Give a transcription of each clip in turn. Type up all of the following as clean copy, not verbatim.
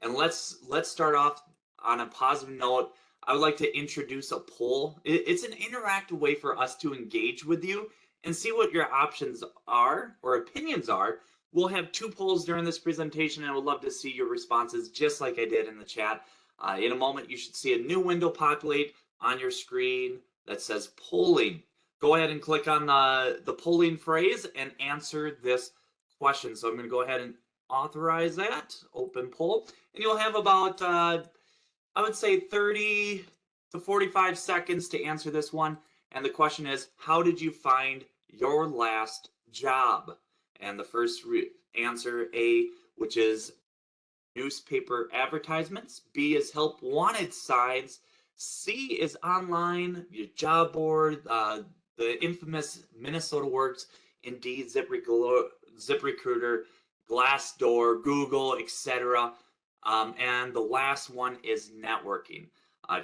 And let's start off on a positive note. I would like to introduce a poll. It's an interactive way for us to engage with you and see what your options are or opinions are. We'll have two polls during this presentation, and I would love to see your responses just like I did in the chat. In a moment, you should see a new window populate on your screen that says polling. Go ahead and click on the polling phrase and answer this question. So I'm going to go ahead and authorize that, open poll, and you'll have about, I would say 30 to 45 seconds to answer this one. And the question is, how did you find your last job? And the first answer, A, which is newspaper advertisements. B is help wanted signs. C is online, your job board, the infamous Minnesota Works, Indeed, ZipRecruiter, Glassdoor, Google, etc. And the last one is networking,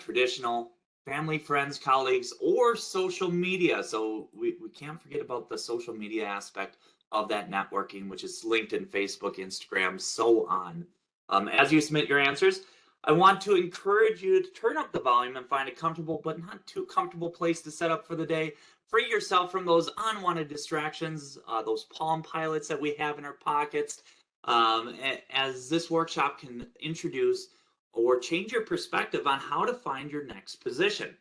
traditional family, friends, colleagues, or social media. So we can't forget about the social media aspect of that networking, which is LinkedIn, Facebook, Instagram, so on. As you submit your answers, I want to encourage you to turn up the volume and find a comfortable but not too comfortable place to set up for the day. Free yourself from those unwanted distractions, those Palm Pilots that we have in our pockets, as this workshop can introduce or change your perspective on how to find your next position.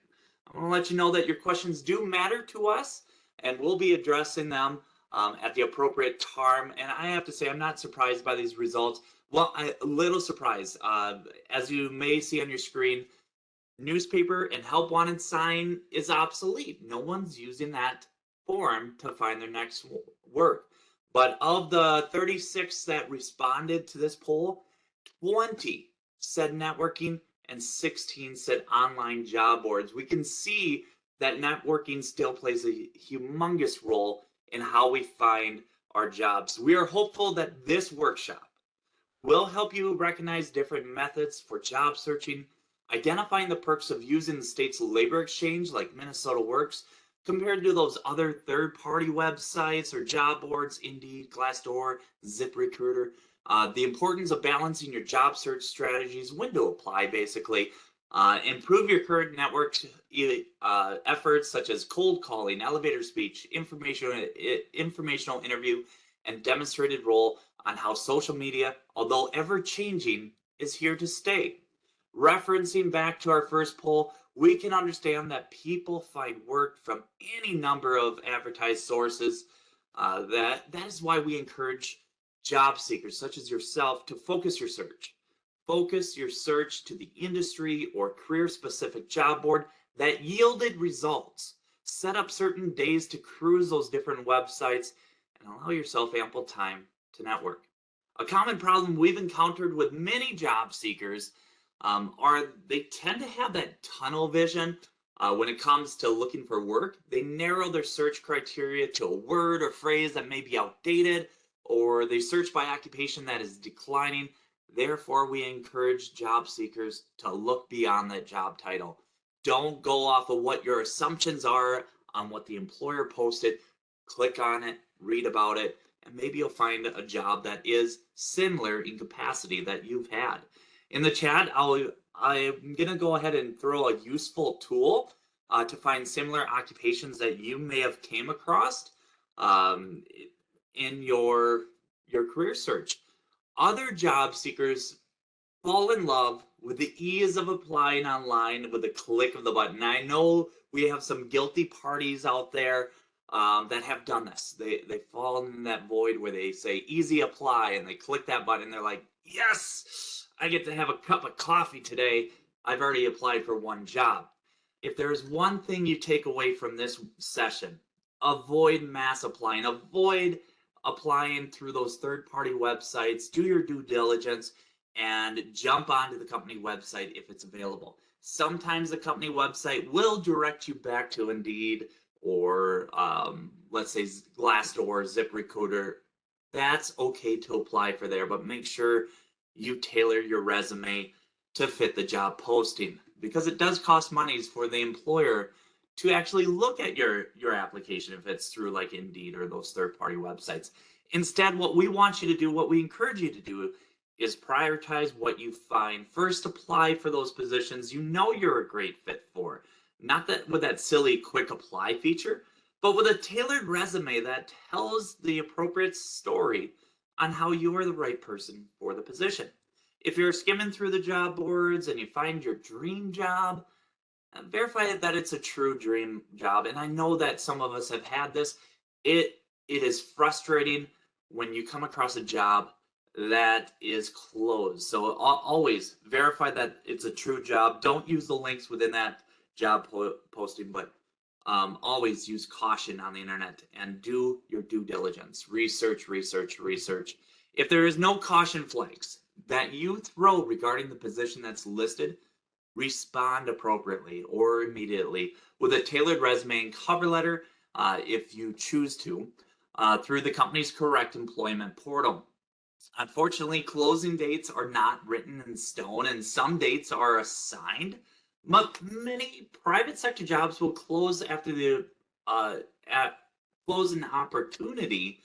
I want to let you know that your questions do matter to us, and we'll be addressing them at the appropriate time. And I have to say, I'm not surprised by these results. Well, a little surprised. As you may see on your screen, newspaper and help wanted sign is obsolete. No one's using that form to find their next work. But of the 36 that responded to this poll, 20 said networking and 16 said online job boards. We can see that networking still plays a humongous role in how we find our jobs. We are hopeful that this workshop will help you recognize different methods for job searching, identifying the perks of using the state's labor exchange like Minnesota Works compared to those other third-party websites or job boards, Indeed, Glassdoor, ZipRecruiter. The importance of balancing your job search strategies, when to apply, basically. Improve your current network efforts such as cold calling, elevator speech, informational interview, and demonstrated role on how social media, although ever changing, is here to stay. Referencing back to our first poll, we can understand that people find work from any number of advertised sources. That is why we encourage job seekers such as yourself to focus your search. Focus your search to the industry or career specific job board that yielded results. Set up certain days to cruise those different websites and allow yourself ample time to network. A common problem we've encountered with many job seekers are they tend to have that tunnel vision when it comes to looking for work. They narrow their search criteria to a word or phrase that may be outdated, or they search by occupation that is declining. Therefore, we encourage job seekers to look beyond that job title. Don't go off of what your assumptions are on what the employer posted. Click on it, read about it, and maybe you'll find a job that is similar in capacity that you've had. In the chat, I'm going to go ahead and throw a useful tool to find similar occupations that you may have came across in your career search. Other job seekers fall in love with the ease of applying online with a click of the button. I know we have some guilty parties out there that have done this. They fall in that void where they say easy apply and they click that button. They're like, yes, I get to have a cup of coffee today. I've already applied for one job. If there's one thing you take away from this session, avoid mass applying. Avoid applying through those third-party websites. Do your due diligence and jump onto the company website if it's available. Sometimes the company website will direct you back to Indeed or let's say Glassdoor, ZipRecruiter. That's okay to apply for there, but make sure you tailor your resume to fit the job posting, because it does cost monies for the employer to actually look at your application if it's through like Indeed or those third-party websites. Instead, what we want you to do, what we encourage you to do, is prioritize what you find. First, apply for those positions you know you're a great fit for. Not that with that silly quick apply feature, but with a tailored resume that tells the appropriate story on how you are the right person for the position. If you're skimming through the job boards and you find your dream job, verify that it's a true dream job. And I know that some of us have had this. It is frustrating when you come across a job that is closed. So always verify that it's a true job. Don't use the links within that job posting, but always use caution on the internet and do your due diligence. Research, research, research. If there is no caution flags that you throw regarding the position that's listed, respond appropriately or immediately with a tailored resume and cover letter if you choose to through the company's correct employment portal. Unfortunately, closing dates are not written in stone and some dates are assigned, but many private sector jobs will close after the at close an opportunity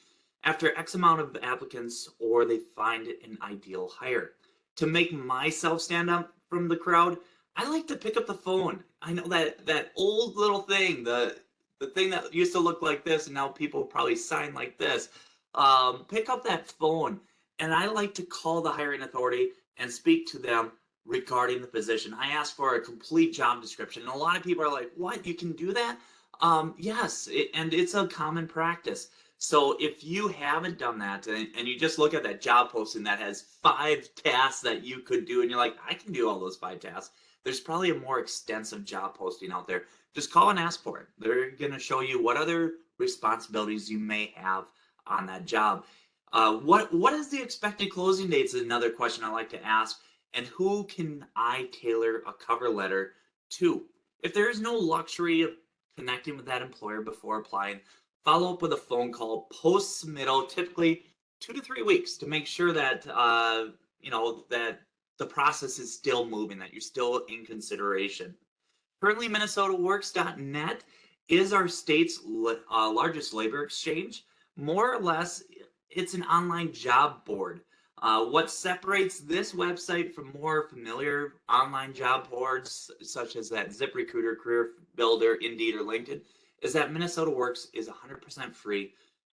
after X amount of applicants or they find an ideal hire. To make myself stand out from the crowd, I like to pick up the phone. I know that old little thing, the thing that used to look like this, and now people probably sign like this. Pick up that phone, and I like to call the hiring authority and speak to them regarding the position. I ask for a complete job description, and a lot of people are like, "What? You can do that?" Yes, and it's a common practice. So if you haven't done that and you just look at that job posting that has 5 tasks that you could do, and you're like, I can do all those 5 tasks, there's probably a more extensive job posting out there. Just call and ask for it. They're going to show you what other responsibilities you may have on that job. What is the expected closing dates is another question I like to ask. And who can I tailor a cover letter to? If there is no luxury of connecting with that employer before applying, follow up with a phone call post submittal, typically 2 to 3 weeks, to make sure that that the process is still moving, that you're still in consideration. Currently, MinnesotaWorks.net is our state's largest labor exchange. More or less, it's an online job board. What separates this website from more familiar online job boards, such as that ZipRecruiter, Career Builder, Indeed, or LinkedIn, is that Minnesota Works is 100% free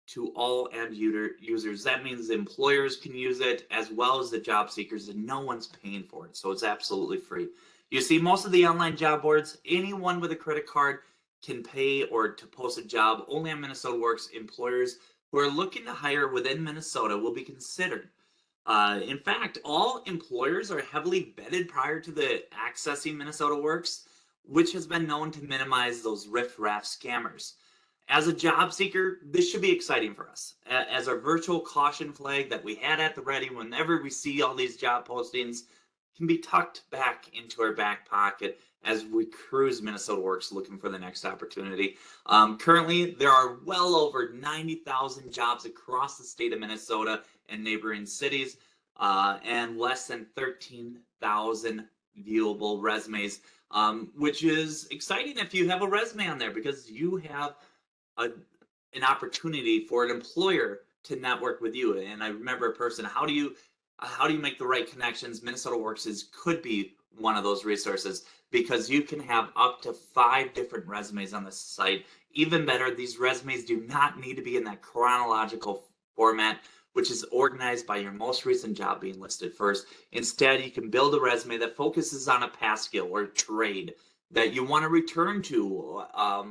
to all end users. That means the employers can use it as well as the job seekers, and no one's paying for it. So it's absolutely free. You see, most of the online job boards, anyone with a credit card can pay or to post a job. Only on Minnesota Works, employers who are looking to hire within Minnesota will be considered. In fact, all employers are heavily vetted prior to the accessing Minnesota Works, which has been known to minimize those riff-raff scammers. As a job seeker, this should be exciting for us. As our virtual caution flag that we had at the ready whenever we see all these job postings can be tucked back into our back pocket as we cruise Minnesota Works looking for the next opportunity. Currently, there are well over 90,000 jobs across the state of Minnesota and neighboring cities, and less than 13,000 viewable resumes, which is exciting if you have a resume on there because you have a, an opportunity for an employer to network with you. And I remember a person, how do you make the right connections? Minnesota Works could be one of those resources because you can have up to 5 different resumes on the site. Even better, these resumes do not need to be in that chronological format, which is organized by your most recent job being listed first. Instead, you can build a resume that focuses on a past skill or trade that you want to return to,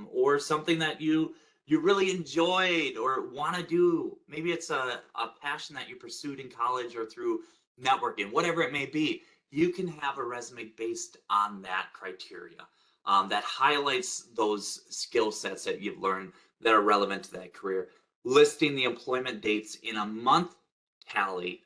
or something that you really enjoyed or want to do. Maybe it's a passion that you pursued in college or through networking, whatever it may be. You can have a resume based on that criteria that highlights those skill sets that you've learned that are relevant to that career. Listing the employment dates in a month tally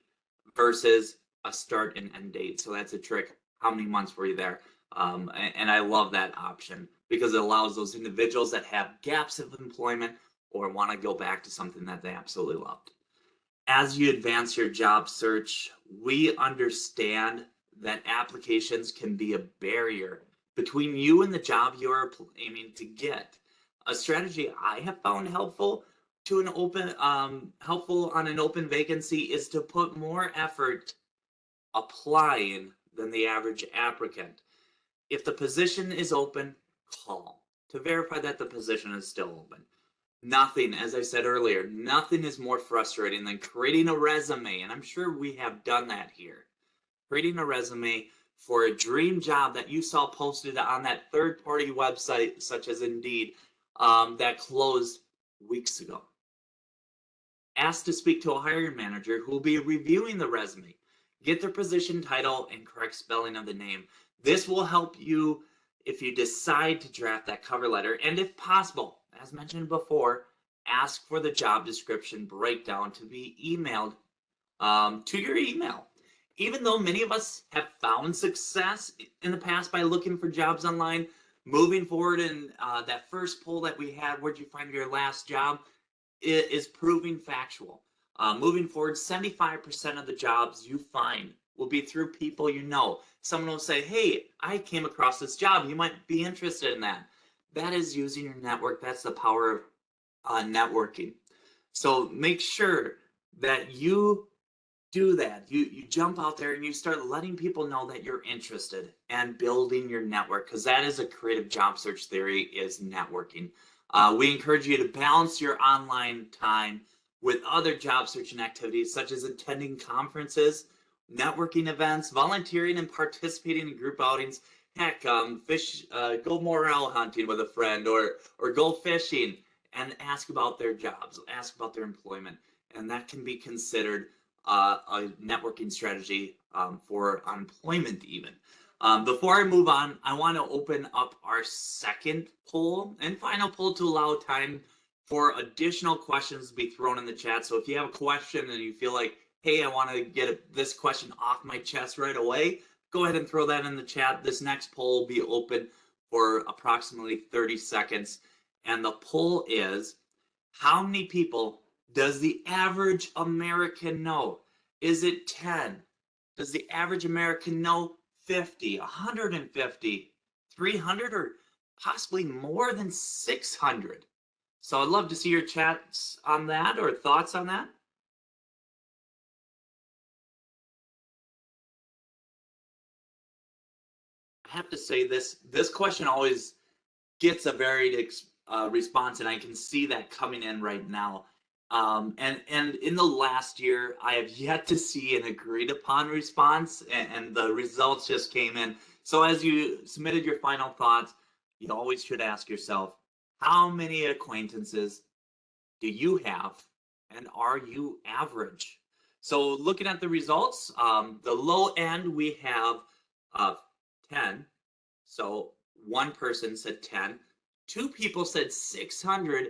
versus a start and end date. So that's a trick. How many months were you there? And I love that option because it allows those individuals that have gaps of employment or want to go back to something that they absolutely loved. As you advance your job search, we understand that applications can be a barrier between you and the job you're aiming to get. A strategy I have found helpful to an open helpful on an open vacancy is to put more effort applying than the average applicant. If the position is open, call to verify that the position is still open. Nothing, as I said earlier, nothing is more frustrating than creating a resume, and I'm sure we have done that here. Creating a resume for a dream job that you saw posted on that third-party website, such as Indeed, that closed weeks ago. Ask to speak to a hiring manager who will be reviewing the resume. Get their position title and correct spelling of the name. This will help you if you decide to draft that cover letter. And if possible, as mentioned before, ask for the job description breakdown to be emailed to your email. Even though many of us have found success in the past by looking for jobs online, moving forward in that first poll that we had, where'd you find your last job, is proving factual. Moving forward, 75% of the jobs you find will be through people you know. Someone will say, hey, I came across this job. You might be interested in that. That is using your network. That's the power of networking. So make sure that you do that. You jump out there and you start letting people know that you're interested and building your network, because that is a creative job search theory, is networking. We encourage you to balance your online time with other job searching activities, such as attending conferences, networking events, volunteering, and participating in group outings. Heck, go morel hunting with a friend, or go fishing and ask about their jobs, ask about their employment, and that can be considered a networking strategy for employment even. Before I move on, I want to open up our second poll and final poll to allow time for additional questions to be thrown in the chat. So if you have a question and you feel like, hey, I want to get this question off my chest right away, go ahead and throw that in the chat. This next poll will be open for approximately 30 seconds. And the poll is, how many people does the average American know? Is it 10? Does the average American know 50, 150, 300, or possibly more than 600? So I'd love to see your chats on that or thoughts on that. I have to say this question always gets a varied response, and I can see that coming in right now. And in the last year, I have yet to see an agreed upon response, and the results just came in. So as you submitted your final thoughts, you always should ask yourself, how many acquaintances do you have, and are you average? So looking at the results, the low end, we have 10. So one person said 10. 2 people said 600,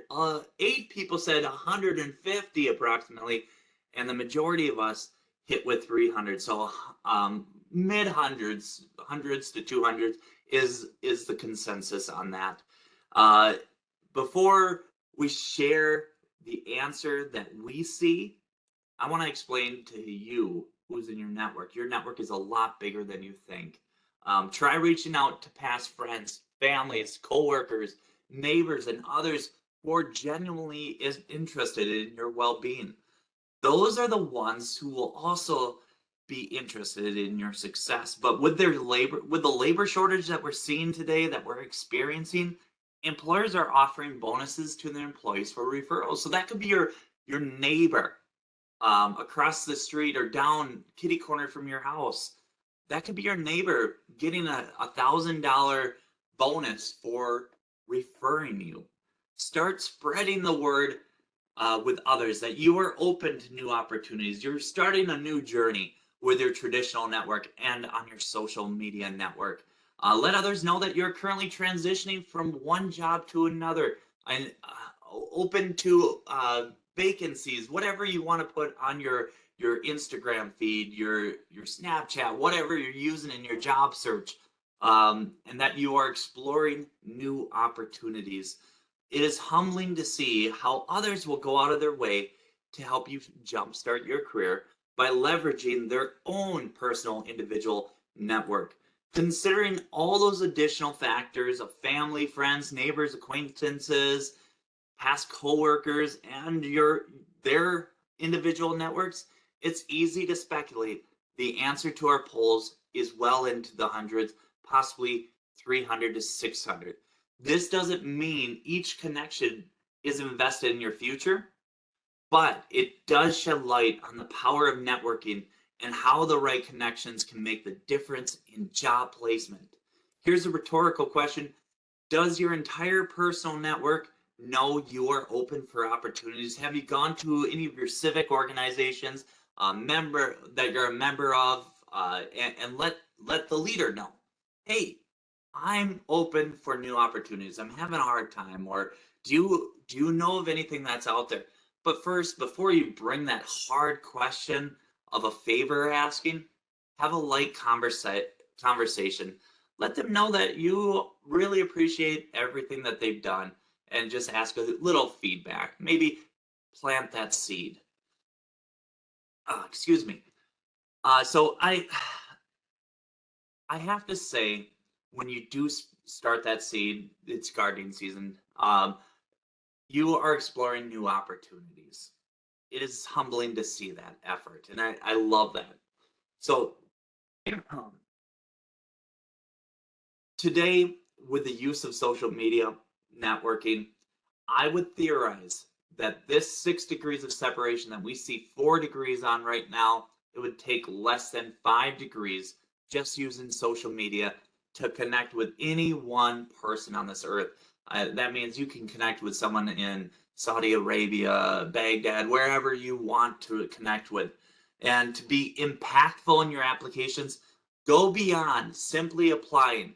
8 people said 150 approximately, and the majority of us hit with 300. So mid hundreds to 200 is the consensus on that. Before we share the answer that we see, I want to explain to you who's in your network. Your network is a lot bigger than you think. Try reaching out to past friends, families, coworkers, neighbors, and others who are genuinely interested in your well-being. Those are the ones who will also be interested in your success. But with the labor shortage that we're seeing today, that we're experiencing, employers are offering bonuses to their employees for referrals. So that could be your neighbor across the street or down kitty corner from your house. That could be your neighbor getting a $1,000 bonus for referring you. Start spreading the word with others that you are open to new opportunities. You're starting a new journey with your traditional network and on your social media network. Let others know that you're currently transitioning from one job to another and open to vacancies, whatever you want to put on your Instagram feed, your Snapchat, whatever you're using in your job search, and that you are exploring new opportunities. It is humbling to see how others will go out of their way to help you jumpstart your career by leveraging their own personal individual network. Considering all those additional factors of family, friends, neighbors, acquaintances, past coworkers, and their individual networks, it's easy to speculate The answer to our polls is well into the hundreds, possibly 300 to 600. This doesn't mean each connection is invested in your future, but it does shed light on the power of networking and how the right connections can make the difference in job placement. Here's a rhetorical question. Does your entire personal network know you are open for opportunities? Have you gone to any of your civic organizations, member that you're a member of, and let the leader know, hey, I'm open for new opportunities. I'm having a hard time, or do you know of anything that's out there? But first, before you bring that hard question of a favor asking, have a light conversation. Let them know that you really appreciate everything that they've done and just ask a little feedback. Maybe plant that seed. Excuse me. So I have to say, when you do start that seed, it's gardening season. You are exploring new opportunities. It is humbling to see that effort, and I love that. So today, with the use of social media networking, I would theorize that this 6 degrees of separation that we see 4 degrees on right now, it would take less than 5 degrees just using social media to connect with any one person on this earth. That means you can connect with someone in Saudi Arabia, Baghdad, wherever you want to connect with. And to be impactful in your applications, go beyond simply applying.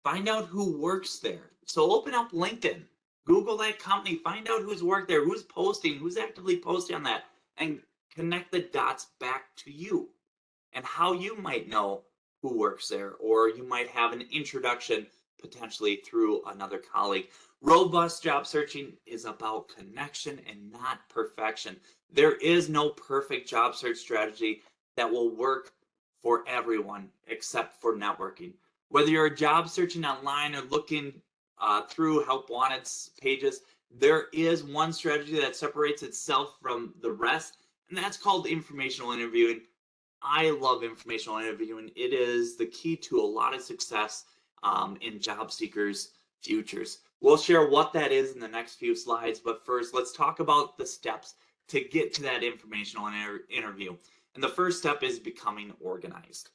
Find out who works there. So open up LinkedIn, Google that company, find out who's worked there, who's posting, who's actively posting on that, and connect the dots back to you and how you might know who works there, or you might have an introduction potentially through another colleague. Robust job searching is about connection and not perfection. There is no perfect job search strategy that will work for everyone except for networking. Whether you're job searching online or looking through Help Wanted pages, there is one strategy that separates itself from the rest, and that's called informational interviewing. I love informational interviewing. It is the key to a lot of success in job seekers' futures. We'll share what that is in the next few slides, but first, let's talk about the steps to get to that informational interview. And the first step is becoming organized.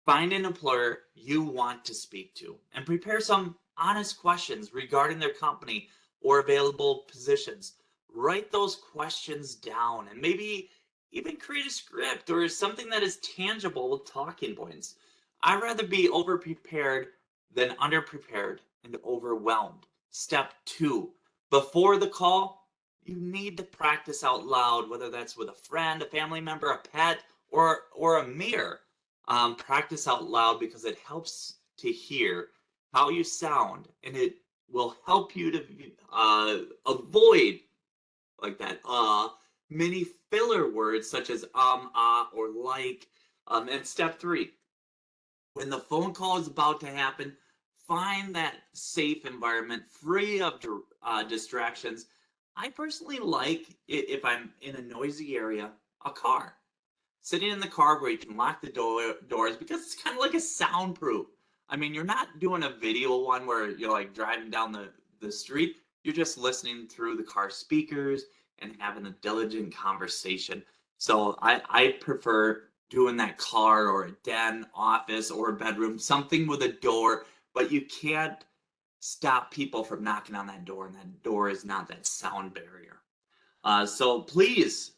Find an employer you want to speak to and prepare some honest questions regarding their company or available positions. Write those questions down and maybe even create a script or something that is tangible with talking points. I'd rather be overprepared than underprepared and overwhelmed. Step 2. Before the call, you need to practice out loud, whether that's with a friend, a family member, a pet, or a mirror. Practice out loud because it helps to hear how you sound, and it will help you to avoid like that many filler words such as or like. And step 3, when the phone call is about to happen, find that safe environment free of distractions. I personally like if I'm in a noisy area, a car. Sitting in the car where you can lock the doors because it's kind of like a soundproof. I mean, you're not doing a video one where you're like driving down the street. You're just listening through the car speakers and having a diligent conversation. So I prefer doing that car or a den, office, or a bedroom, something with a door, but you can't stop people from knocking on that door, and that door is not that sound barrier. So please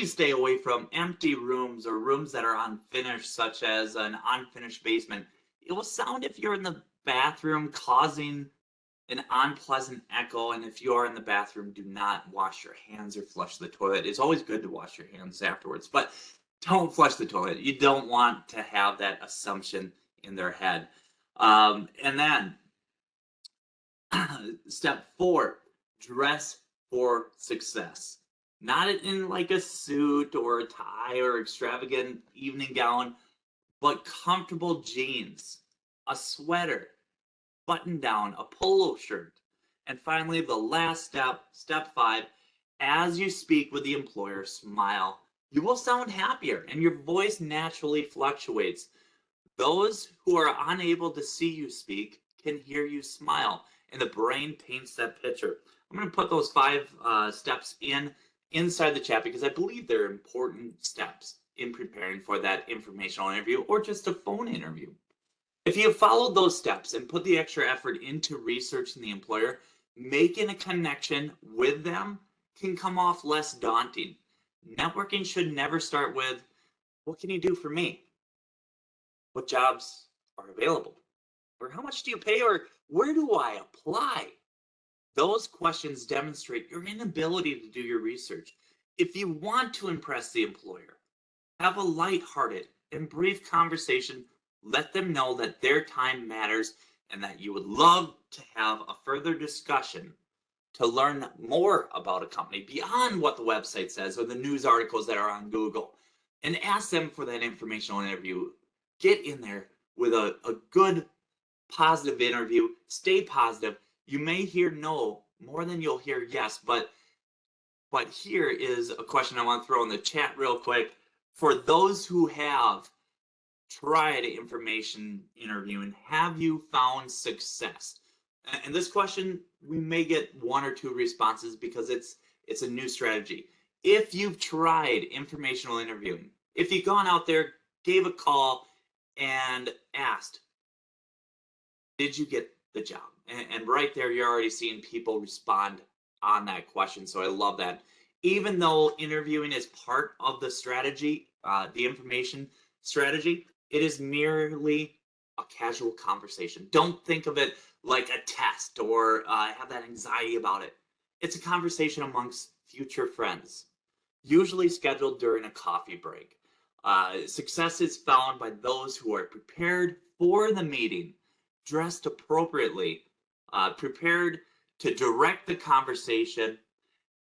stay away from empty rooms or rooms that are unfinished, such as an unfinished basement. It will sound if you're in the bathroom, causing an unpleasant echo. And if you are in the bathroom, do not wash your hands or flush the toilet. It's always good to wash your hands afterwards, but don't flush the toilet. You don't want to have that assumption in their head. And then step 4, dress for success. Not in like a suit or a tie or extravagant evening gown, but comfortable jeans, a sweater, button down, a polo shirt. And finally, the last step, step 5, as you speak with the employer, smile. you will sound happier and your voice naturally fluctuates. Those who are unable to see you speak can hear you smile, and the brain paints that picture. I'm going to put those 5 steps inside the chat because I believe they're important steps in preparing for that informational interview or just a phone interview. If you have followed those steps and put the extra effort into researching the employer, making a connection with them can come off less daunting. Networking should never start with, what can you do for me? What jobs are available? Or how much do you pay? Or where do I apply? Those questions demonstrate your inability to do your research. If you want to impress the employer, have a lighthearted and brief conversation. Let them know that their time matters and that you would love to have a further discussion to learn more about a company beyond what the website says or the news articles that are on Google. And ask them for that informational interview. Get in there with a good, positive interview. Stay positive. You may hear no more than you'll hear yes, but here is a question I want to throw in the chat real quick. For those who have tried information interviewing, have you found success? And this question, we may get 1 or 2 responses because it's a new strategy. If you've tried informational interviewing, if you've gone out there, gave a call, and asked, did you get the job? And right there, you're already seeing people respond on that question. So I love that. Even though interviewing is part of the strategy, the information strategy, it is merely a casual conversation. Don't think of it like a test or have that anxiety about it. It's a conversation amongst future friends, usually scheduled during a coffee break. Success is found by those who are prepared for the meeting, dressed appropriately, prepared to direct the conversation,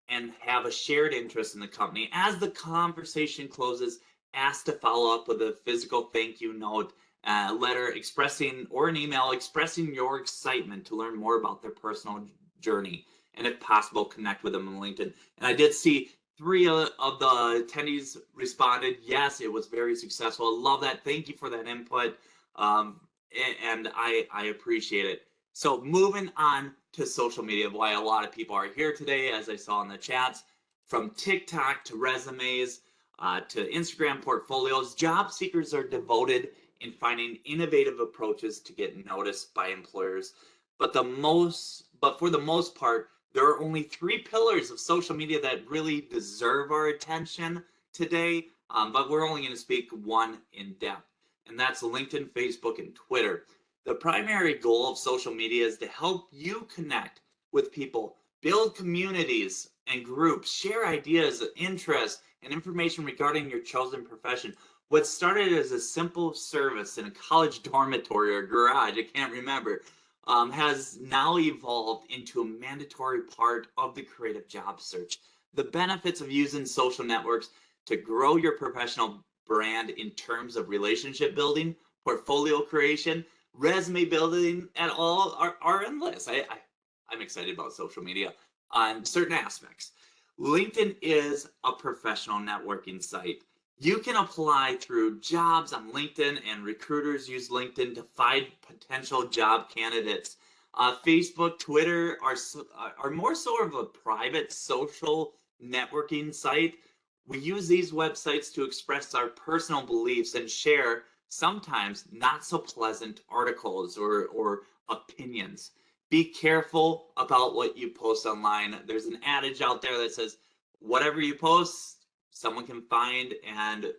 and have a shared interest in the company. As the conversation closes, ask to follow up with a physical thank you note, letter expressing, or an email expressing your excitement to learn more about their personal journey, and if possible, connect with them on LinkedIn. And I did see 3 of the attendees responded, yes, it was very successful. I love that. Thank you for that input. And I appreciate it. So moving on to social media, why a lot of people are here today, as I saw in the chats, from TikTok to resumes to Instagram portfolios, job seekers are devoted in finding innovative approaches to get noticed by employers. But for the most part, there are only 3 pillars of social media that really deserve our attention today, but we're only going to speak one in depth, and that's LinkedIn, Facebook, and Twitter. The primary goal of social media is to help you connect with people, build communities and groups, share ideas, interests, and information regarding your chosen profession. What started as a simple service in a college dormitory or garage, I can't remember, has now evolved into a mandatory part of the creative job search. The benefits of using social networks to grow your professional brand in terms of relationship building, portfolio creation, resume building, and all are endless. I'm excited about social media on certain aspects. LinkedIn is a professional networking site. You can apply through jobs on LinkedIn, and recruiters use LinkedIn to find potential job candidates. Facebook, Twitter are more sort of a private social networking site. We use these websites to express our personal beliefs and share sometimes not so pleasant articles or opinions. Be careful about what you post online. There's an adage out there that says, whatever you post, someone can find and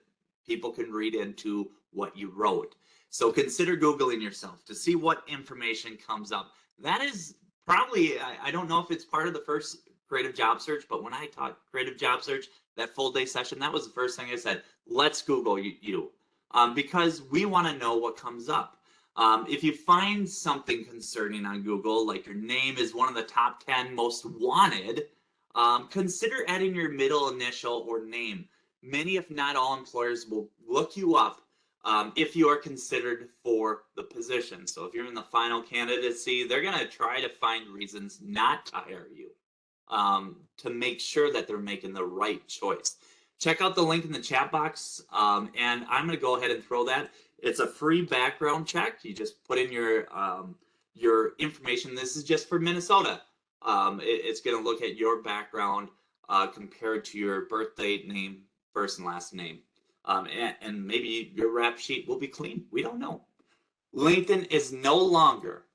people can read into what you wrote. So consider Googling yourself to see what information comes up. That is probably, I don't know if it's part of the first creative job search, but when I taught creative job search, that full day session, that was the first thing I said. Let's Google you. Because we want to know what comes up. If you find something concerning on Google, like your name is one of the top 10 most wanted, consider adding your middle initial or name. Many, if not all, employers will look you up if you are considered for the position. So if you're in the final candidacy, they're going to try to find reasons not to hire you to make sure that they're making the right choice. check out the link in the chat box, and I'm going to go ahead and throw that. It's a free background check. You just put in your information. This is just for Minnesota. It's going to look at your background compared to your birth date, name, first and last name, and maybe your rap sheet will be clean. We don't know. LinkedIn is no longer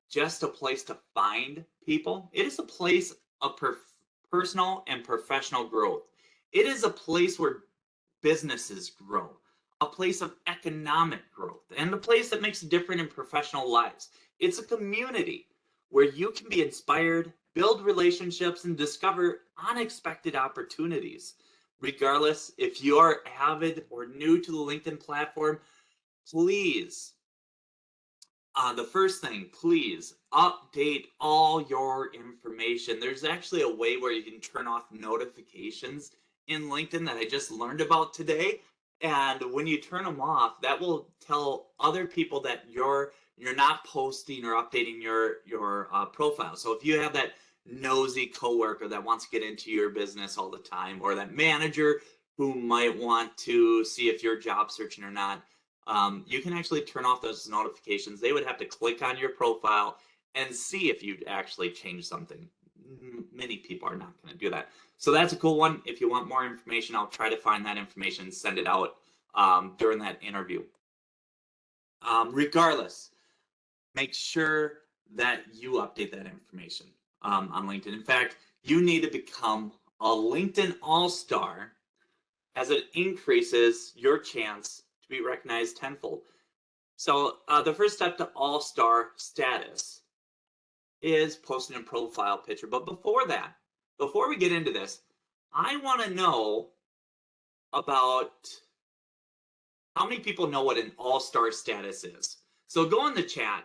just a place to find people. It is a place of personal and professional growth. It is a place where businesses grow, a place of economic growth, and a place that makes a difference in professional lives. It's a community where you can be inspired, build relationships, and discover unexpected opportunities. Regardless, if you are avid or new to the LinkedIn platform, please, the first thing, please update all your information. There's actually a way where you can turn off notifications in LinkedIn that I just learned about today. And when you turn them off, that will tell other people that you're not posting or updating your profile. So if you have that nosy coworker that wants to get into your business all the time, or that manager who might want to see if you're job searching or not, you can actually turn off those notifications. They would have to click on your profile and see if you'd actually changed something. Many people are not going to do that. So that's a cool one. If you want more information, I'll try to find that information and send it out during that interview. Regardless, make sure that you update that information on LinkedIn. In fact, you need to become a LinkedIn All-Star, as it increases your chance to be recognized tenfold. So the first step to All-Star status is posting a profile picture. But before that, before we get into this, I want to know about how many people know what an All-Star status is. So go in the chat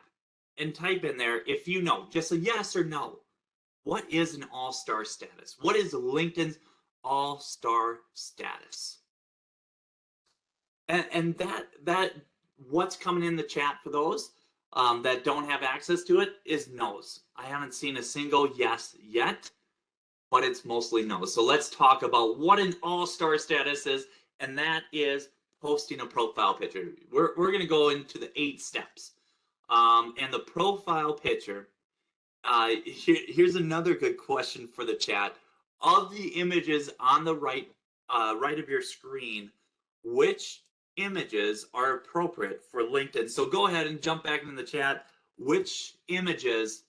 and type in there if you know, just a yes or no. What is an All-Star status? What is LinkedIn's All-Star status? And that what's coming in the chat for those that don't have access to it is no's. I haven't seen a single yes yet, but it's mostly no. So let's talk about what an All-Star status is, and that is posting a profile picture. We're going to go into the 8 steps. And the profile picture, here's another good question for the chat. Of the images on the right of your screen, which images are appropriate for LinkedIn? So go ahead and jump back in the chat. Which images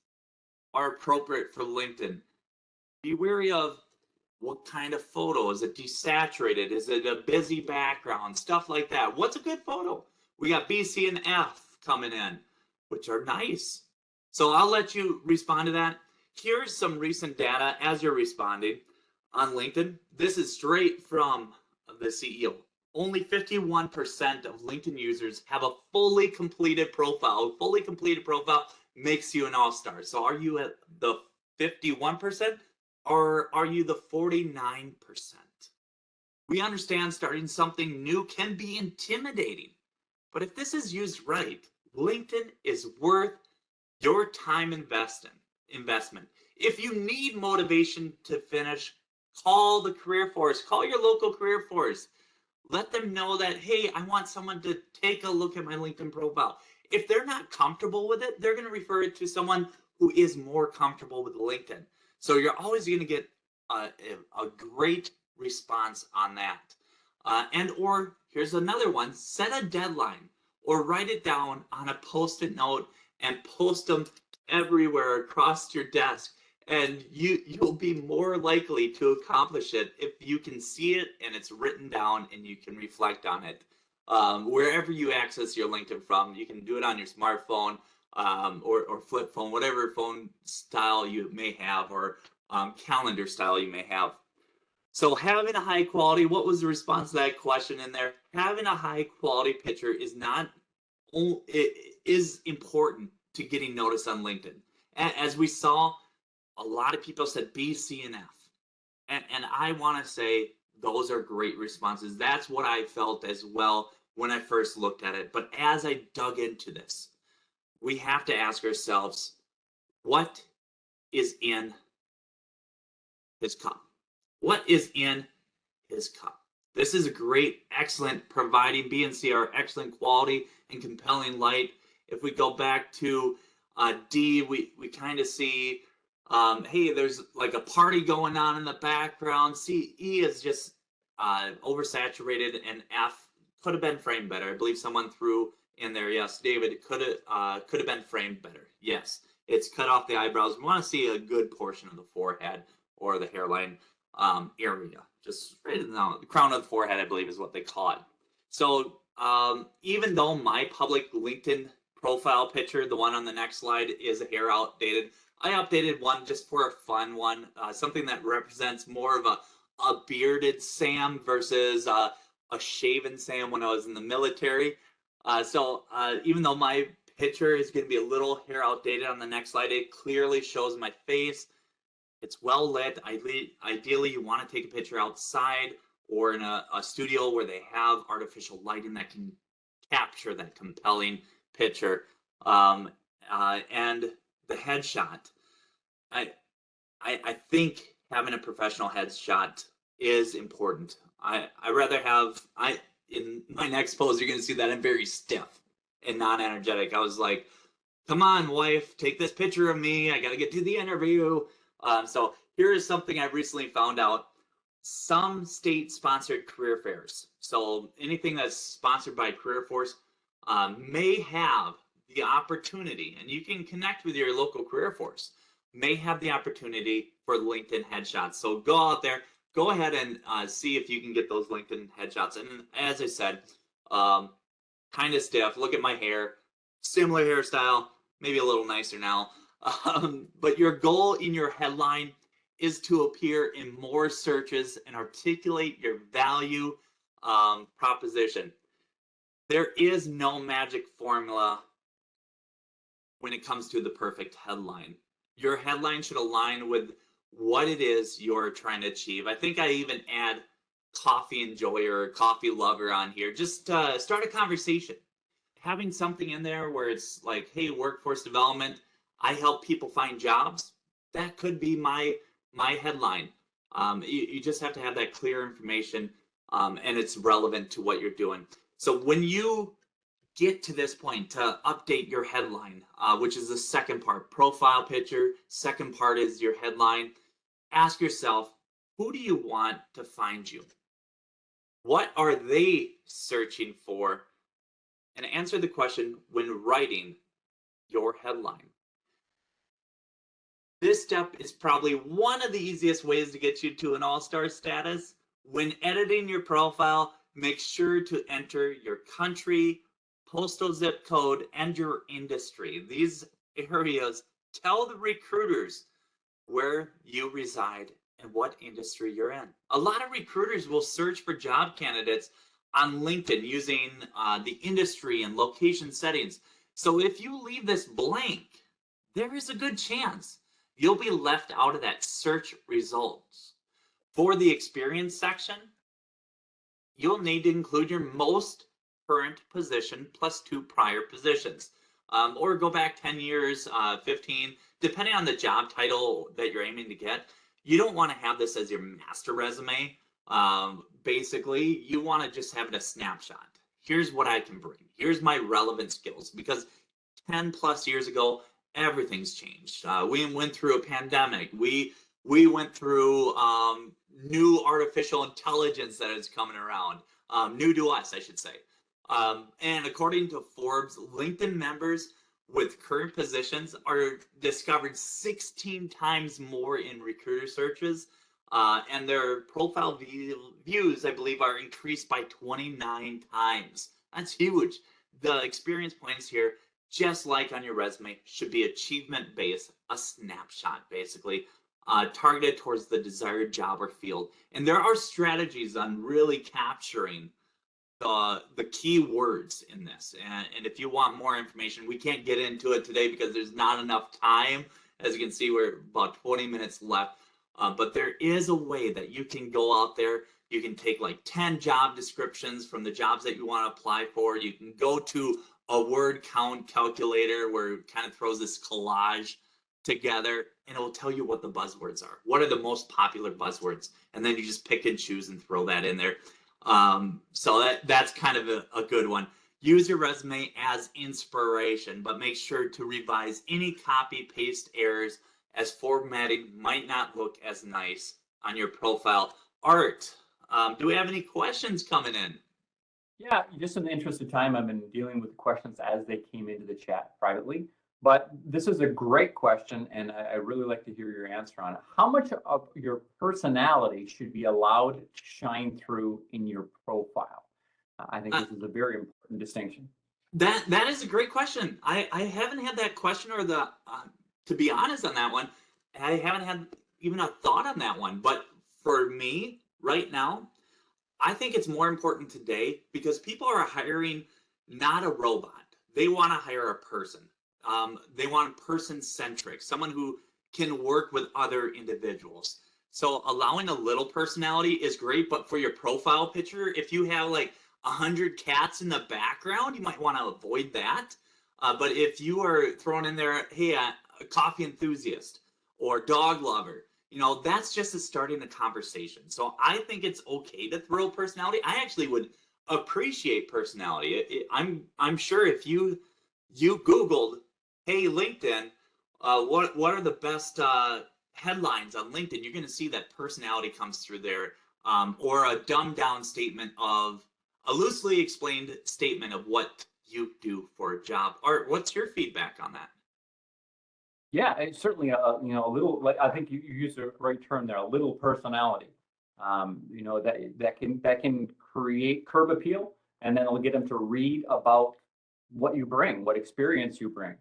are appropriate for LinkedIn? Be wary of what kind of photo. Is it desaturated? Is it a busy background? Stuff like that. What's a good photo? We got B, C, and F coming in, which are nice. So I'll let you respond to that. Here's some recent data as you're responding on LinkedIn. This is straight from the CEO. Only 51% of LinkedIn users have a fully completed profile. A fully completed profile makes you an all-star. So are you at the 51%? Or are you the 49%? We understand starting something new can be intimidating, but if this is used right, LinkedIn is worth your time investment. If you need motivation to finish, call the career force, call your local career force. Let them know that, hey, I want someone to take a look at my LinkedIn profile. If they're not comfortable with it, they're going to refer it to someone who is more comfortable with LinkedIn. So you're always going to get a great response on that. Or here's another one, set a deadline or write it down on a Post-it note and post them everywhere across your desk. And you'll be more likely to accomplish it if you can see it and it's written down and you can reflect on it. Wherever you access your LinkedIn from, you can do it on your smartphone, or flip phone, whatever phone style you may have, or calendar style you may have. So having a high quality, what was the response to that question in there? Having a high quality picture is important to getting noticed on LinkedIn. As we saw, a lot of people said B, C, and F. And I want to say those are great responses. That's what I felt as well when I first looked at it. But as I dug into this, we have to ask ourselves, what is in his cup? What is in his cup? This is great, excellent, providing BNCR excellent quality and compelling light. If we go back to D, we kind of see, hey, there's like a party going on in the background. C, E is just oversaturated, and F could have been framed better. I believe someone threw in there, yes, David, could have been framed better. Yes, it's cut off the eyebrows. We want to see a good portion of the forehead or the hairline area, just right in the crown of the forehead, I believe is what they call it. So even though my public LinkedIn profile picture, the one on the next slide, is hair outdated, I updated one just for a fun one, something that represents more of a bearded Sam versus a shaven Sam when I was in the military. So even though my picture is going to be a little hair outdated on the next slide, it clearly shows my face. It's well lit. Ideally, you want to take a picture outside or in a studio where they have artificial lighting that can capture that compelling picture. And the headshot, I think having a professional headshot is important. I rather have in my next pose, you're gonna see that I'm very stiff and non-energetic. I was like, come on, wife, take this picture of me. I gotta get to the interview. So here is something I recently found out. Some state-sponsored career fairs, so anything that's sponsored by Career Force, may have the opportunity, and you can connect with your local Career Force, may have the opportunity for LinkedIn headshots. So go out there, go ahead and see if you can get those LinkedIn headshots. And as I said, kind of stiff. Look at my hair, similar hairstyle, maybe a little nicer now. But your goal in your headline is to appear in more searches and articulate your value proposition. There is no magic formula when it comes to the perfect headline. Your headline should align with what it is you're trying to achieve. I think I even add coffee enjoyer or coffee lover on here. Just start a conversation. Having something in there where it's like, hey, workforce development, I help people find jobs. That could be my headline. You just have to have that clear information, and it's relevant to what you're doing. So when you get to this point to update your headline, which is the second part, profile picture, second part is your headline, ask yourself, who do you want to find you? What are they searching for? And answer the question when writing your headline. This step is probably one of the easiest ways to get you to an all-star status. When editing your profile, make sure to enter your country, postal zip code, and your industry. These areas tell the recruiters where you reside and what industry you're in. A lot of recruiters will search for job candidates on LinkedIn using the industry and location settings. So if you leave this blank, there is a good chance you'll be left out of that search results. For the experience section, you'll need to include your most current position plus 2 prior positions, or go back 10 years, 15, depending on the job title that you're aiming to get. You don't want to have this as your master resume. Basically, you want to just have it a snapshot. Here's what I can bring. Here's my relevant skills, because 10 plus years ago, everything's changed. We went through a pandemic. We went through new artificial intelligence that is coming around. New to us, I should say. And according to Forbes, LinkedIn members with current positions are discovered 16 times more in recruiter searches. And their profile views, I believe, are increased by 29 times. That's huge. The experience points here, just like on your resume, should be achievement-based, a snapshot, basically, targeted towards the desired job or field. And there are strategies on really capturing the key words in this. And if you want more information, we can't get into it today because there's not enough time. As you can see, we're about 20 minutes left. But there is a way that you can go out there. You can take like 10 job descriptions from the jobs that you want to apply for. You can go to a word count calculator where it kind of throws this collage together, and it will tell you what the buzzwords are. What are the most popular buzzwords? And then you just pick and choose and throw that in there. So that's kind of a good one. Use your resume as inspiration, but make sure to revise any copy paste errors, as formatting might not look as nice on your profile. Art, do we have any questions coming in? Yeah, just in the interest of time, I've been dealing with the questions as they came into the chat privately. But this is a great question, and I really like to hear your answer on it. How much of your personality should be allowed to shine through in your profile? I think Uh, this is a very important distinction. that is a great question. I haven't had that question or the to be honest on that one, I haven't had even a thought on that one. But for me right now, I think it's more important today because people are hiring not a robot. They want to hire a person. They want person centric, someone who can work with other individuals. So allowing a little personality is great, but for your profile picture, if you have like 100 cats in the background, you might want to avoid that. But if you are throwing in there, hey, a coffee enthusiast or dog lover, that's just a starting a conversation. So I think it's okay to throw personality. I actually would appreciate personality. I'm sure if you Googled, hey LinkedIn, what are the best headlines on LinkedIn? You're going to see that personality comes through there, or a dumbed down statement of a loosely explained statement of what you do for a job. Art, what's your feedback on that? Yeah, it's certainly a little, like I think you used the right term there, a little personality. That can create curb appeal, and then it'll get them to read about what you bring, what experience you bring.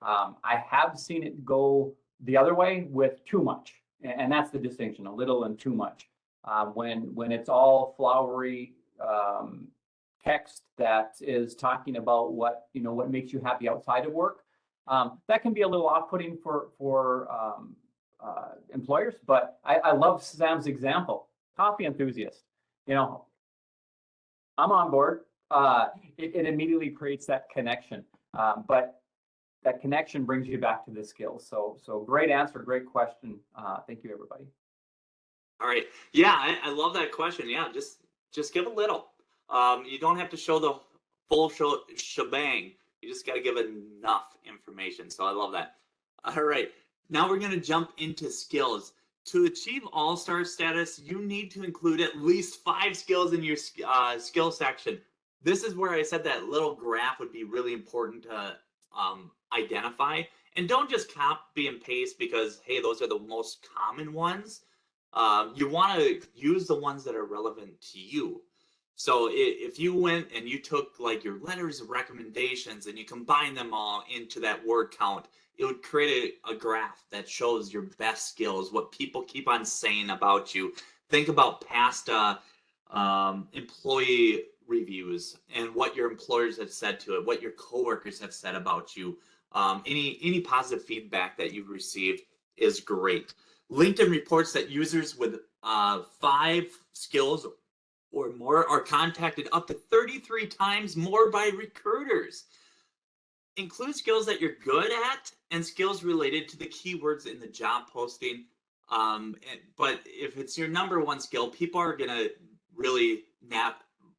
I have seen it go the other way with too much, and that's the distinction: a little and too much. When it's all flowery text that is talking about what makes you happy outside of work, that can be a little off-putting for employers. But I love Sam's example. Coffee enthusiast. You know, I'm on board. It immediately creates that connection. But that connection brings you back to the skills. So great answer, great question. Thank you, everybody. All right. Yeah, I love that question. Yeah, just give a little. You don't have to show the full shebang. You just got to give enough information. So I love that. All right. Now we're going to jump into skills. To achieve all-star status, you need to include at least 5 skills in your skill section. This is where I said that little graph would be really important to identify. And don't just copy and paste because, hey, those are the most common ones. You want to use the ones that are relevant to you. So if you went and you took like your letters of recommendations and you combine them all into that word count, it would create a graph that shows your best skills, what people keep on saying about you. Think about past employee reviews and what your employers have said to it, what your coworkers have said about you. Any positive feedback that you've received is great. LinkedIn reports that users with 5 skills or more are contacted up to 33 times more by recruiters. Include skills that you're good at and skills related to the keywords in the job posting. But if it's your number one skill, people are going to really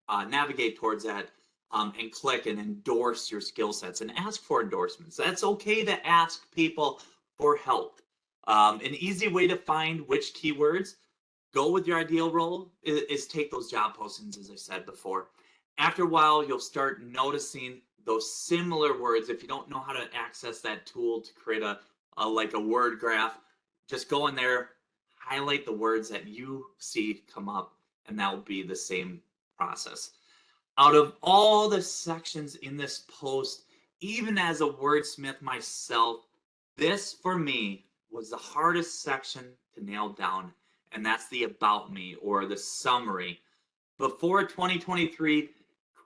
navigate towards that and click and endorse your skill sets and ask for endorsements. That's okay to ask people for help. An easy way to find which keywords go with your ideal role is take those job postings, as I said before. After a while, you'll start noticing those similar words. If you don't know how to access that tool to create a word graph, just go in there, highlight the words that you see come up, and that will be the same process. Out of all the sections in this post, even as a wordsmith myself, this for me was the hardest section to nail down, and that's the about me or the summary. Before 2023,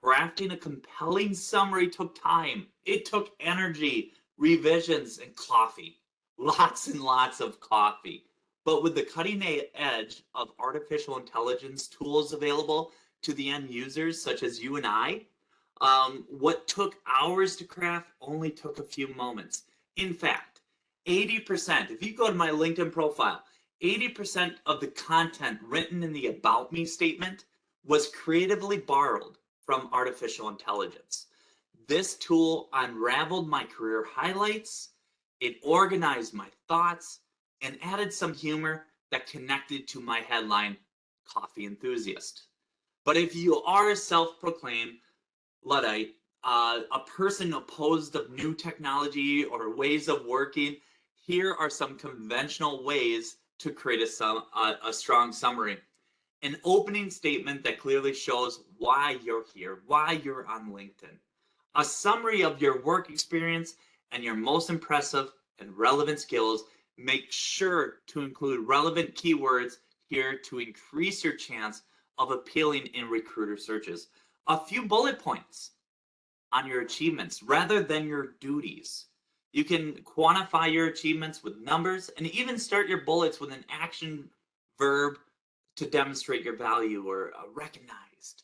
crafting a compelling summary took time. It took energy, revisions, and coffee. Lots and lots of coffee. But with the cutting edge of artificial intelligence tools available to the end users, such as you and I, what took hours to craft only took a few moments. In fact, 80%, if you go to my LinkedIn profile, 80% of the content written in the About Me statement was creatively borrowed from artificial intelligence. This tool unraveled my career highlights, it organized my thoughts, and added some humor that connected to my headline, Coffee Enthusiast. But if you are a self-proclaimed Luddite, a person opposed of new technology or ways of working, here are some conventional ways to create a strong summary. An opening statement that clearly shows why you're here, why you're on LinkedIn. A summary of your work experience and your most impressive and relevant skills. Make sure to include relevant keywords here to increase your chance of appealing in recruiter searches. A few bullet points on your achievements rather than your duties. You can quantify your achievements with numbers and even start your bullets with an action verb to demonstrate your value or recognized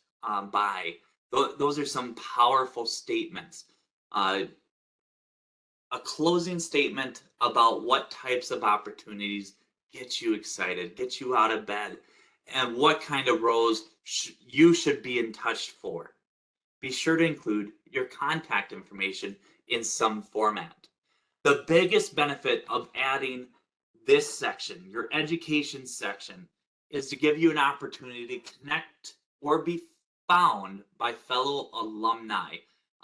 by. Those are some powerful statements. A closing statement about what types of opportunities get you excited, get you out of bed, and what kind of roles you should be in touch for. Be sure to include your contact information in some format. The biggest benefit of adding this section, your education section, is to give you an opportunity to connect or be found by fellow alumni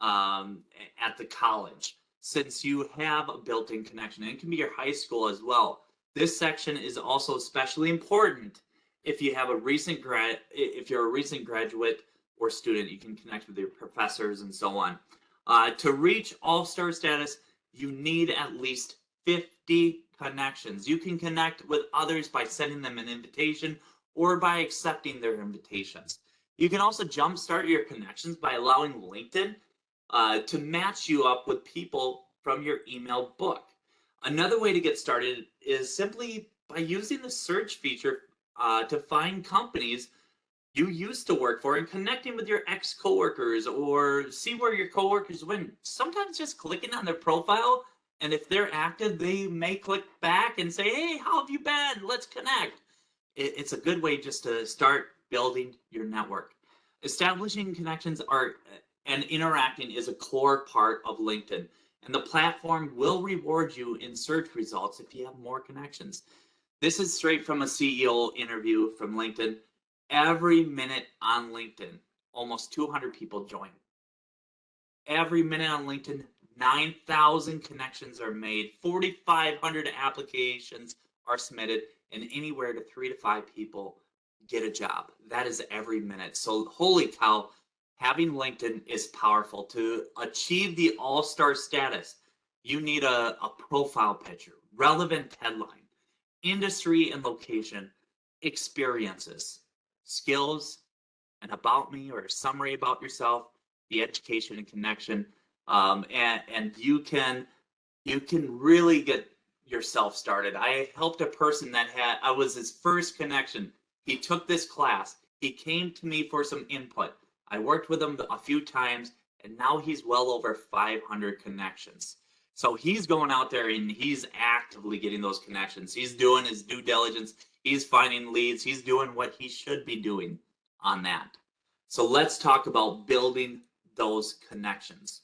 at the college, since you have a built-in connection. And it can be your high school as well. This section is also especially important if you have if you're a recent graduate or student. You can connect with your professors and so on. To reach all-star status, you need at least 50 connections. You can connect with others by sending them an invitation or by accepting their invitations. You can also jumpstart your connections by allowing LinkedIn to match you up with people from your email book. Another way to get started is simply by using the search feature to find companies you used to work for and connecting with your ex-coworkers or see where your coworkers went. Sometimes just clicking on their profile, and if they're active, they may click back and say, hey, how have you been? Let's connect. It's a good way just to start building your network. Establishing connections and interacting is a core part of LinkedIn, and the platform will reward you in search results if you have more connections. This is straight from a CEO interview from LinkedIn. Every minute on LinkedIn, almost 200 people join. Every minute on LinkedIn, 9,000 connections are made, 4,500 applications are submitted, and anywhere to 3 to 5 people get a job. That is every minute. So holy cow, having LinkedIn is powerful. To achieve the all-star status, you need a profile picture, relevant headline, industry and location, experiences, skills, and about me, or a summary about yourself, the education and connection, and you can really get yourself started. I helped a person that I was his first connection. He took this class. He came to me for some input. I worked with him a few times, and now he's well over 500 connections. So he's going out there and he's actively getting those connections. He's doing his due diligence. He's finding leads. He's doing what he should be doing on that. So let's talk about building those connections.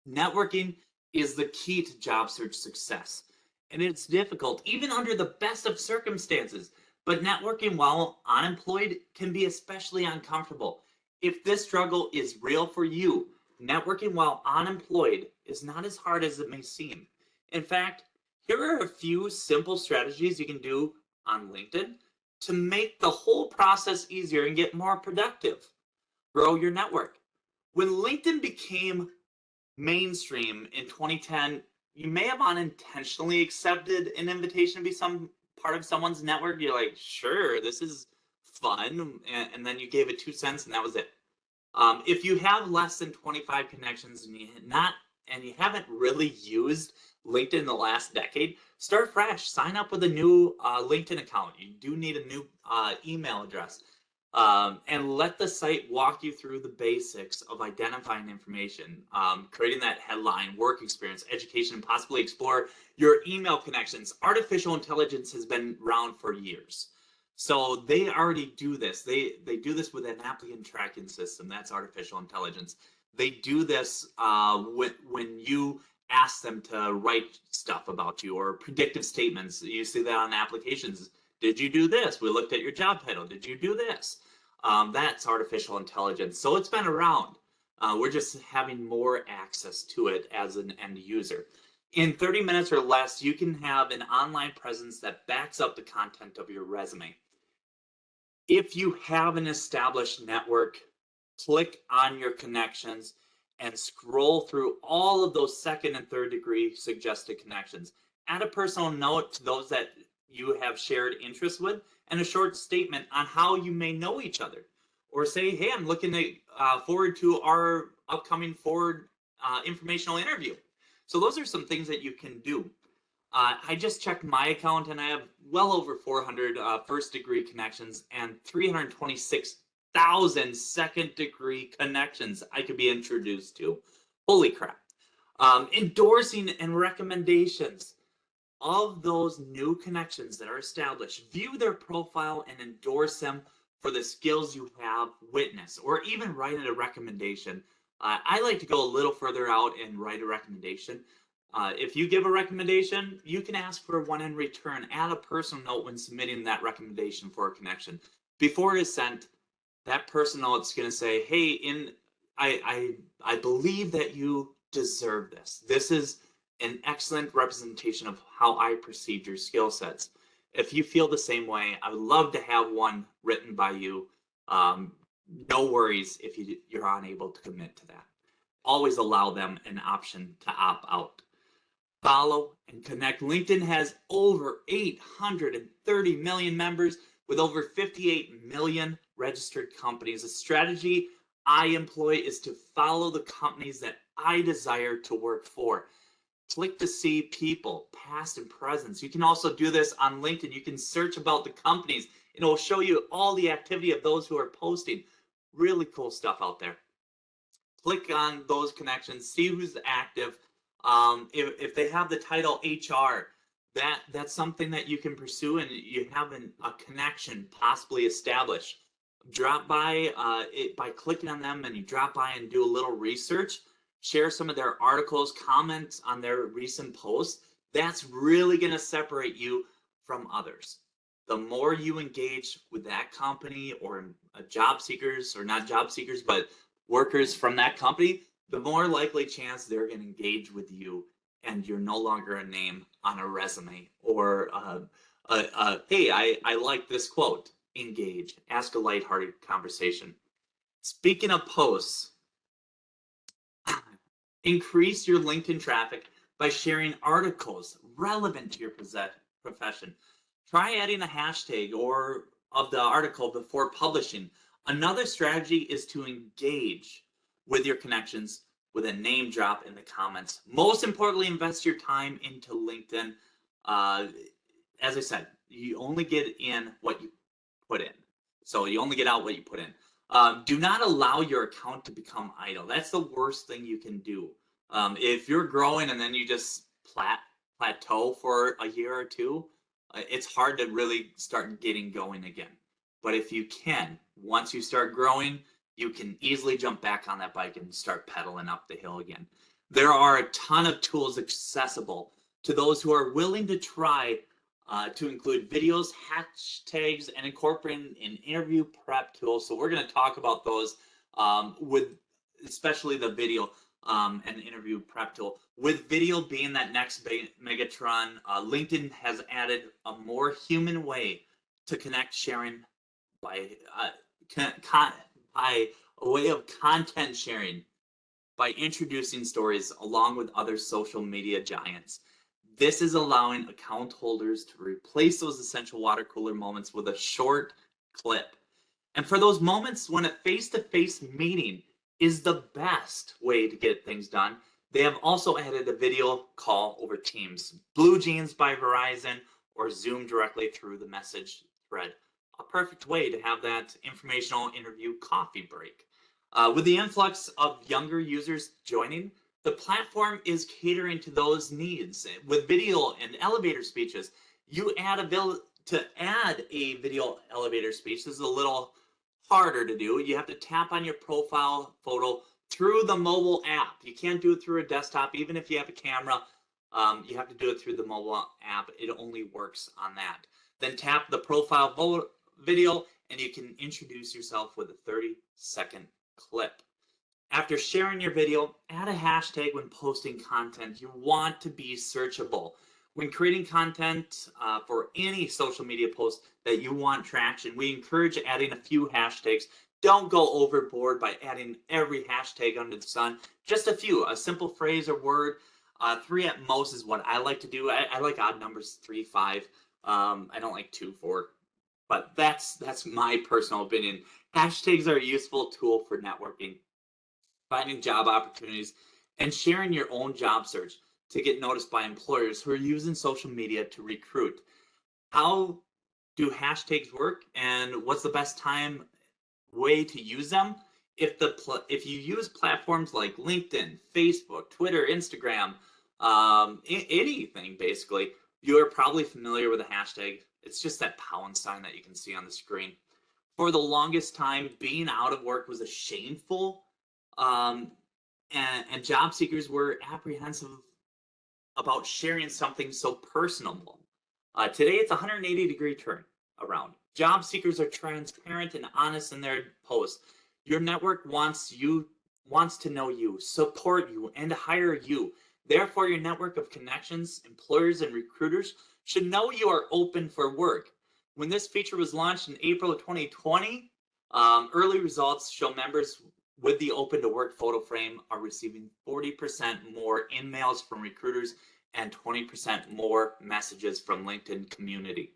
Networking is the key to job search success. And it's difficult, even under the best of circumstances. But networking while unemployed can be especially uncomfortable. If this struggle is real for you, networking while unemployed is not as hard as it may seem. In fact, here are a few simple strategies you can do on LinkedIn to make the whole process easier and get more productive. Grow your network. When LinkedIn became mainstream in 2010, you may have unintentionally accepted an invitation to be some part of someone's network. You're like, sure, this is fun. And then you gave it 2 cents and that was it. If you have less than 25 connections and you haven't really used LinkedIn in the last decade, start fresh. Sign up with a new LinkedIn account. You do need a new email address. And let the site walk you through the basics of identifying information, creating that headline, work experience, education, and possibly explore your email connections. Artificial intelligence has been around for years. So they already do this. They do this with an applicant tracking system. That's artificial intelligence. They do this when you ask them to write stuff about you or predictive statements. You see that on applications. Did you do this? We looked at your job title. Did you do this? That's artificial intelligence. So it's been around. We're just having more access to it as an end user. In 30 minutes or less, you can have an online presence that backs up the content of your resume. If you have an established network, click on your connections and scroll through all of those second and third degree suggested connections. Add a personal note to those that you have shared interests with and a short statement on how you may know each other. Or say, hey, I'm looking forward to our upcoming informational interview. So those are some things that you can do. I just checked my account and I have well over 400 first degree connections and 326,000 second degree connections I could be introduced to. Holy crap. Endorsing and recommendations of those new connections that are established. View their profile and endorse them for the skills you have witnessed, or even write a recommendation. I like to go a little further out and write a recommendation. If you give a recommendation, you can ask for one in return. Add a personal note when submitting that recommendation for a connection. Before it is sent, that personal note's going to say, hey, I believe that you deserve this. This is an excellent representation of how I perceived your skill sets. If you feel the same way, I would love to have one written by you. No worries if you're unable to commit to that. Always allow them an option to opt out. Follow and connect. LinkedIn has over 830 million members with over 58 million registered companies. A strategy I employ is to follow the companies that I desire to work for. Click to see people, past and present. You can also do this on LinkedIn. You can search about the companies. It will show you all the activity of those who are posting. Really cool stuff out there. Click on those connections, see who's active. If they have the title HR, that's something that you can pursue and you have a connection possibly established. Drop by by clicking on them, and you drop by and do a little research. Share some of their articles, comment on their recent posts. That's really going to separate you from others. The more you engage with that company or job seekers, or not job seekers, but workers from that company, the more likely chance they're going to engage with you, and you're no longer a name on a resume or hey, I like this quote. Engage. Ask a lighthearted conversation. Speaking of posts, increase your LinkedIn traffic by sharing articles relevant to your profession. Try adding a hashtag or of the article before publishing. Another strategy is to engage with your connections with a name drop in the comments. Most importantly, invest your time into LinkedIn. As I said, you only get in what you put in. So you only get out what you put in. Do not allow your account to become idle. That's the worst thing you can do. If you're growing and then you just plateau for a year or two, it's hard to really start getting going again. But if you can, once you start growing, you can easily jump back on that bike and start pedaling up the hill again. There are a ton of tools accessible to those who are willing to try to include videos, hashtags, and incorporating an interview prep tool. So we're going to talk about those with especially the video and interview prep tool. With video being that next Megatron, LinkedIn has added a more human way to connect, sharing by a way of content sharing by introducing stories along with other social media giants. This is allowing account holders to replace those essential water cooler moments with a short clip. And for those moments when a face-to-face meeting is the best way to get things done, they have also added a video call over Teams, Blue Jeans by Verizon, or Zoom directly through the message thread. A perfect way to have that informational interview coffee break. With the influx of younger users joining, the platform is catering to those needs. With video and elevator speeches, you add to add a video elevator speech, this is a little harder to do. You have to tap on your profile photo through the mobile app. You can't do it through a desktop, even if you have a camera. You have to do it through the mobile app. It only works on that. Then tap the profile video, and you can introduce yourself with a 30-second clip. After sharing your video, add a hashtag when posting content. You want to be searchable. When creating content for any social media post that you want traction, we encourage adding a few hashtags. Don't go overboard by adding every hashtag under the sun. Just a few, a simple phrase or word. 3 at most is what I like to do. I like odd numbers, 3, 5. I don't like 2, 4. But that's my personal opinion. Hashtags are a useful tool for networking, finding job opportunities, and sharing your own job search to get noticed by employers who are using social media to recruit. How do hashtags work, and what's the best way to use them? If you use platforms like LinkedIn, Facebook, Twitter, Instagram, anything basically, you're probably familiar with a hashtag. It's just that pound sign that you can see on the screen. For the longest time, being out of work was a shameful, and job seekers were apprehensive about sharing something so personable. Today, it's a 180-degree turn around. Job seekers are transparent and honest in their posts. Your network wants to know you, support you, and hire you. Therefore, your network of connections, employers, and recruiters should know you are open for work. When this feature was launched in April of 2020, early results show members with the open to work photo frame are receiving 40% more emails from recruiters and 20% more messages from LinkedIn community,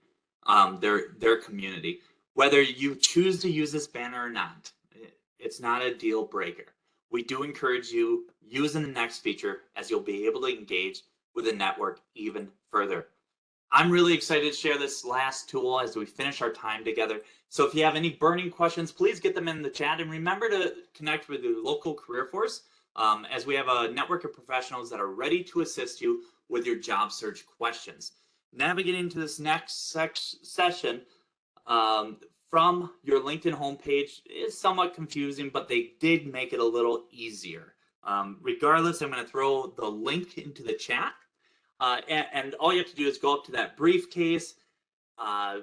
their community. Whether you choose to use this banner or not, it's not a deal breaker. We do encourage you using the next feature, as you'll be able to engage with the network even further. I'm really excited to share this last tool as we finish our time together. So if you have any burning questions, please get them in the chat, and remember to connect with your local career force, as we have a network of professionals that are ready to assist you with your job search questions. Navigating to this next session from your LinkedIn homepage is somewhat confusing, but they did make it a little easier. Regardless, I'm going to throw the link into the chat. And all you have to do is go up to that briefcase,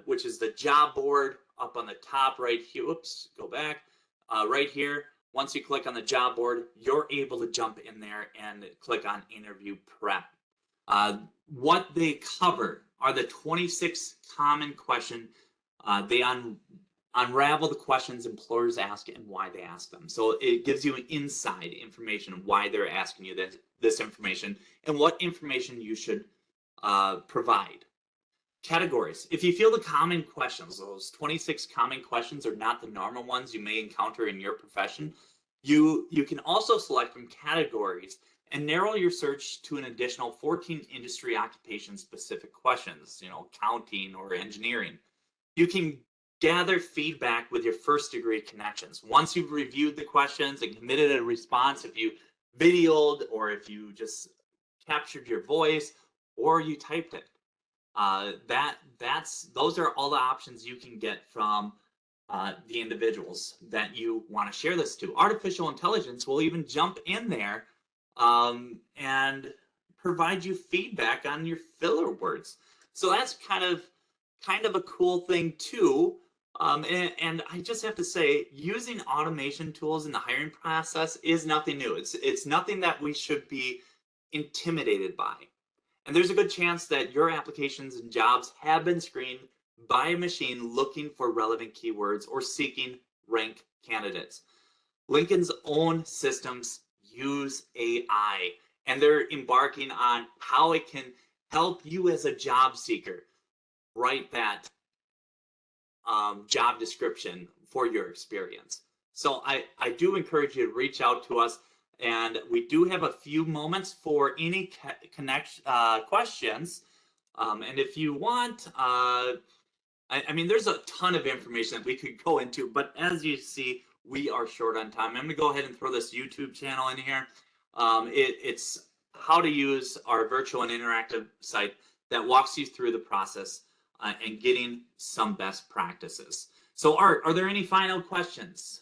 which is the job board up on the top right here. Oops, go back. Right here. Once you click on the job board, you're able to jump in there and click on interview prep. What they cover are the 26 common questions. They unravel the questions employers ask and why they ask them. So it gives you an inside information of why they're asking you this information and what information you should provide. Categories. If you feel the common questions, those 26 common questions are not the normal ones you may encounter in your profession, you can also select from categories and narrow your search to an additional 14 industry occupation specific questions, accounting or engineering. You can gather feedback with your first degree connections. Once you've reviewed the questions and committed a response, if you videoed or if you just captured your voice or you typed it, those are all the options you can get from the individuals that you want to share this to. Artificial intelligence will even jump in there and provide you feedback on your filler words. So that's kind of a cool thing too. And I just have to say, using automation tools in the hiring process is nothing new. It's nothing that we should be intimidated by. And there's a good chance that your applications and jobs have been screened by a machine looking for relevant keywords or seeking ranked candidates. Lincoln's own systems use AI, and they're embarking on how it can help you as a job seeker write that job description for your experience. So I do encourage you to reach out to us, and we do have a few moments for any questions. And if you want, I mean, there's a ton of information that we could go into, but as you see, we are short on time. I'm gonna go ahead and throw this YouTube channel in here. It's how to use our virtual and interactive site that walks you through the process and getting some best practices. So Art, are there any final questions?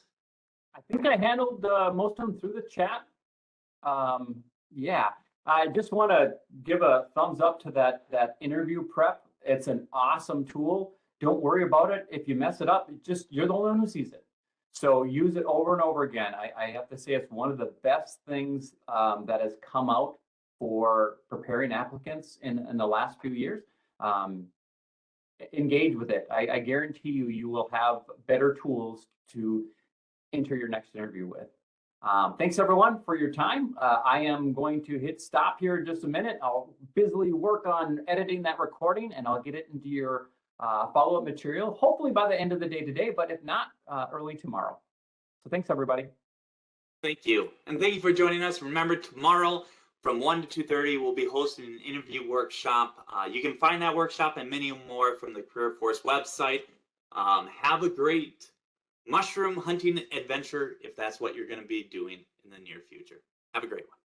I think I handled most of them through the chat. Yeah, I just want to give a thumbs up to that interview prep. It's an awesome tool. Don't worry about it. If you mess it up, you're the only one who sees it. So use it over and over again. I have to say it's one of the best things that has come out for preparing applicants in the last few years. Engage with it. I guarantee you will have better tools to enter your next interview with. Thanks everyone for your time. I am going to hit stop here in just a minute. I'll busily work on editing that recording and I'll get it into your follow-up material, hopefully by the end of the day today, but if not, early tomorrow. So thanks everybody. Thank you. And thank you for joining us. Remember, tomorrow from 1 to 2:30, we'll be hosting an interview workshop. You can find that workshop and many more from the Career Force website. Have a great mushroom hunting adventure if that's what you're going to be doing in the near future. Have a great one.